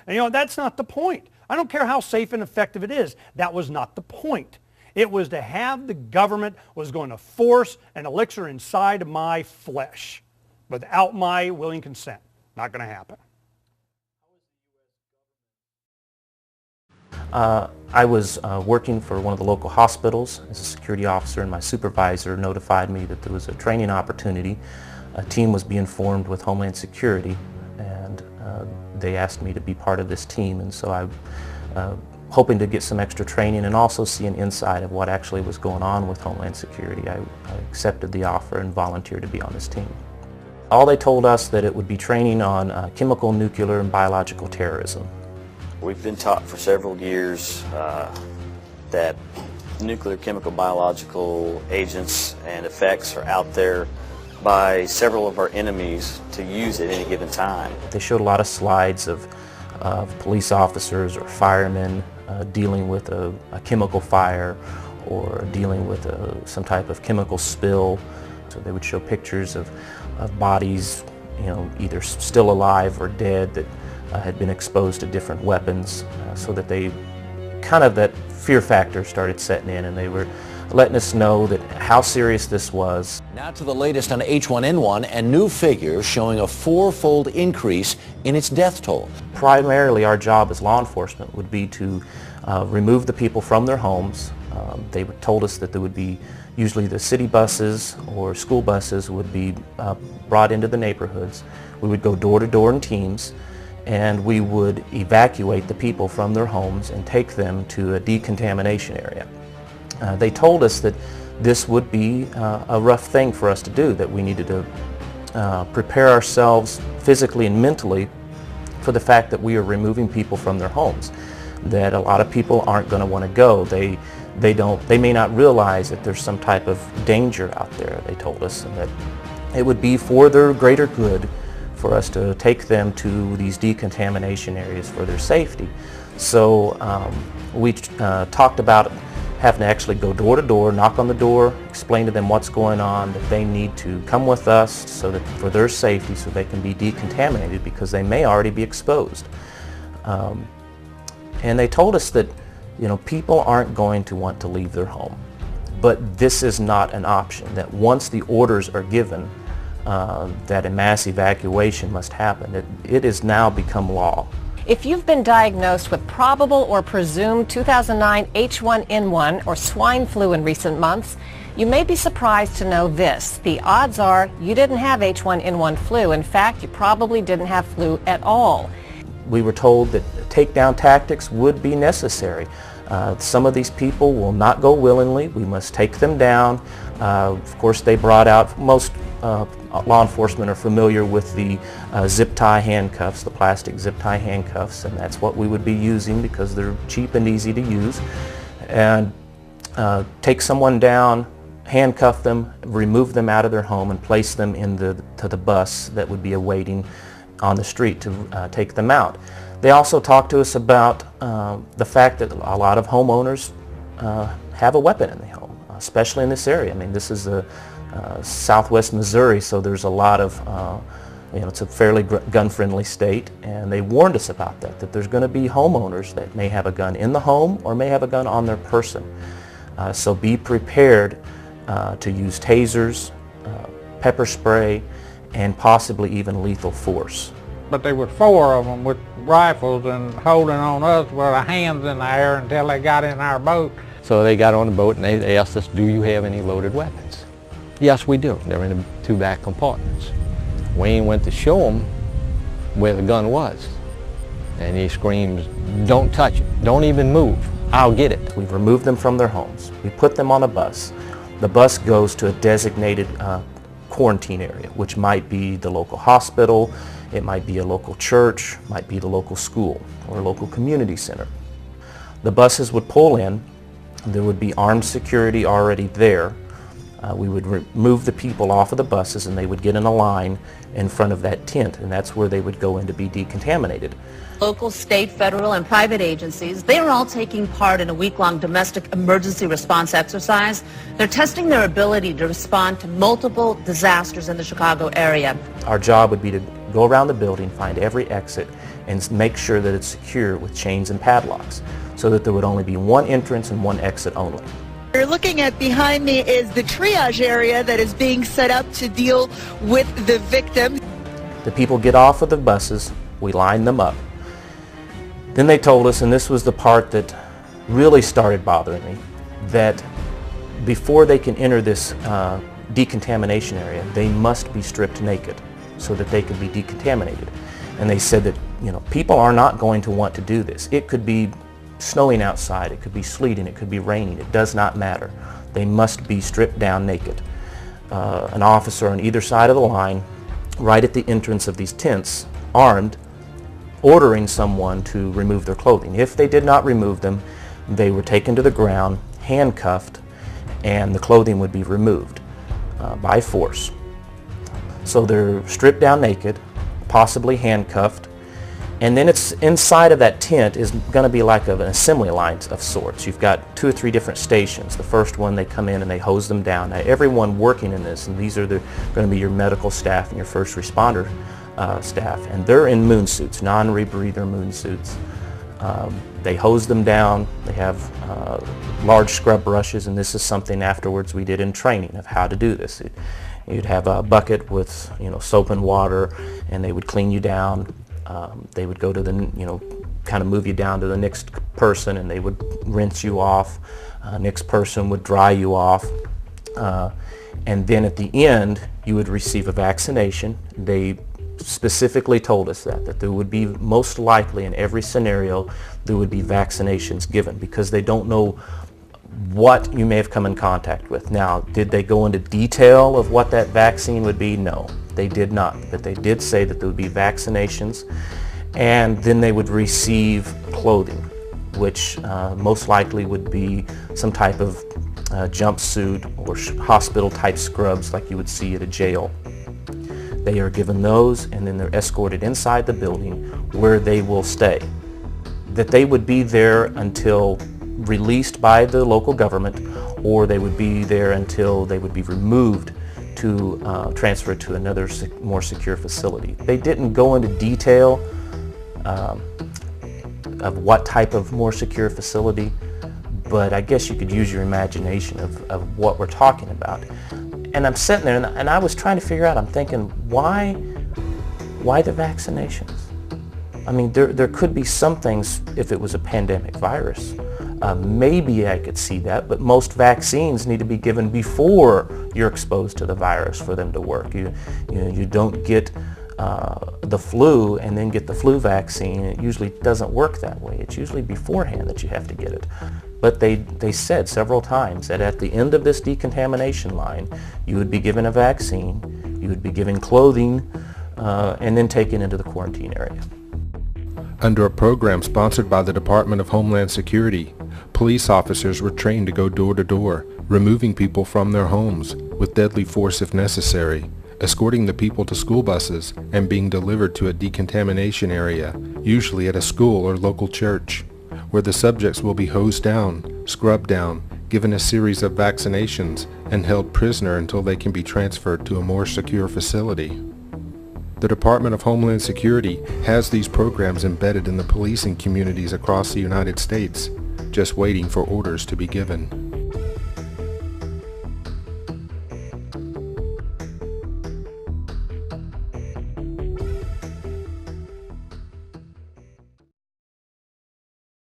And you know, that's not the point. I don't care how safe and effective it is. That was not the point. It was to have the government was going to force an elixir inside of my flesh without my willing consent. Not going to happen. I was working for one of the local hospitals as a security officer, and my supervisor notified me that there was a training opportunity. A team was being formed with Homeland Security, and they asked me to be part of this team, and so I hoping to get some extra training and also see an insight of what actually was going on with Homeland Security. I accepted the offer and volunteered to be on this team. All they told us that it would be training on chemical, nuclear, and biological terrorism. We've been taught for several years that nuclear, chemical, biological agents and effects are out there by several of our enemies to use at any given time. They showed a lot of slides of police officers or firemen dealing with a chemical fire or dealing with some type of chemical spill. So they would show pictures of bodies, you know, either still alive or dead that had been exposed to different weapons, so that that fear factor started setting in, and they were letting us know that how serious this was. Now to the latest on H1N1 and new figures showing a four-fold increase in its death toll. Primarily our job as law enforcement would be to remove the people from their homes. They told us that there would be usually the city buses or school buses would be brought into the neighborhoods. We would go door to door in teams, and we would evacuate the people from their homes and take them to a decontamination area. They told us that this would be a rough thing for us to do, that we needed to prepare ourselves physically and mentally for the fact that we are removing people from their homes, that a lot of people aren't going to want to go. They may not realize that there's some type of danger out there, they told us, and that it would be for their greater good for us to take them to these decontamination areas for their safety. So we talked about having to actually go door to door, knock on the door, explain to them what's going on, that they need to come with us so that for their safety, so they can be decontaminated because they may already be exposed. And they told us that, you know, people aren't going to want to leave their home, but this is not an option, that once the orders are given, that a mass evacuation must happen. It has now become law. If you've been diagnosed with probable or presumed 2009 H1N1 or swine flu in recent months, you may be surprised to know this. The odds are you didn't have H1N1 flu. In fact, you probably didn't have flu at all. We were told that takedown tactics would be necessary. Some of these people will not go willingly. We must take them down. Of course, they brought out, most law enforcement are familiar with the zip tie handcuffs, the plastic zip tie handcuffs, and that's what we would be using because they're cheap and easy to use. And take someone down, handcuff them, remove them out of their home, and place them to the bus that would be awaiting on the street to take them out. They also talked to us about the fact that a lot of homeowners have a weapon in the home, especially in this area. I mean, this is southwest Missouri, so there's a lot of, you know, it's a fairly gun-friendly state, and they warned us about that there's going to be homeowners that may have a gun in the home or may have a gun on their person. So be prepared to use tasers, pepper spray, and possibly even lethal force. But there were four of them with rifles and holding on us with our hands in the air until they got in our boat. So they got on the boat and they asked us, do you have any loaded weapons? Yes, we do. They're in the two back compartments. Wayne went to show him where the gun was. And he screams, don't touch it, don't even move, I'll get it. We've removed them from their homes. We put them on a bus. The bus goes to a designated quarantine area, which might be the local hospital, it might be a local church, might be the local school or a local community center. The buses would pull in, there would be armed security already there. We would remove the people off of the buses and they would get in a line in front of that tent, and that's where they would go in to be decontaminated. Local, state, federal, and private agencies, they are all taking part in a week-long domestic emergency response exercise. They're testing their ability to respond to multiple disasters in the Chicago area. Our job would be to go around the building, find every exit, and make sure that it's secure with chains and padlocks, so that there would only be one entrance and one exit only. You're looking at behind me is the triage area that is being set up to deal with the victims. The people get off of the buses, we line them up. Then they told us, and this was the part that really started bothering me, that before they can enter this decontamination area, they must be stripped naked so that they can be decontaminated. And they said that, you know, people are not going to want to do this. It could be snowing outside, it could be sleeting, it could be raining, it does not matter. They must be stripped down naked. An officer on either side of the line, right at the entrance of these tents, armed, ordering someone to remove their clothing. If they did not remove them, they were taken to the ground, handcuffed, and the clothing would be removed by force. So they're stripped down naked, possibly handcuffed, and then it's inside of that tent is going to be like an assembly line of sorts. You've got 2 or 3 different stations. The first one, they come in and they hose them down. Now, everyone working in this, and these are going to be your medical staff and your first responder staff, and they're in moon suits, non-rebreather moon suits. They hose them down. They have large scrub brushes, and this is something afterwards we did in training of how to do this. You'd have a bucket with, you know, soap and water, and they would clean you down. They would go to the, you know, kind of move you down to the next person, and they would rinse you off. Next person would dry you off. And then at the end, you would receive a vaccination. They specifically told us that there would be, most likely in every scenario, there would be vaccinations given, because they don't know what you may have come in contact with. Now, did they go into detail of what that vaccine would be? No, they did not. But they did say that there would be vaccinations, and then they would receive clothing, which most likely would be some type of jumpsuit or hospital-type scrubs like you would see at a jail. They are given those, and then they're escorted inside the building where they will stay. That they would be there until released by the local government, or they would be there until they would be removed to transfer to another more secure facility. They didn't go into detail of what type of more secure facility, but I guess you could use your imagination of what we're talking about. And I'm sitting there, and I was trying to figure out, I'm thinking, why the vaccinations? I mean, there could be some things if it was a pandemic virus. Maybe I could see that, but most vaccines need to be given before you're exposed to the virus for them to work. You don't get the flu and then get the flu vaccine. It usually doesn't work that way. It's usually beforehand that you have to get it. But they said several times that at the end of this decontamination line, you would be given a vaccine, you would be given clothing, and then taken into the quarantine area. Under a program sponsored by the Department of Homeland Security, police officers were trained to go door to door, removing people from their homes with deadly force if necessary, escorting the people to school buses, and being delivered to a decontamination area, usually at a school or local church, where the subjects will be hosed down, scrubbed down, given a series of vaccinations, and held prisoner until they can be transferred to a more secure facility. The Department of Homeland Security has these programs embedded in the policing communities across the United States, just waiting for orders to be given.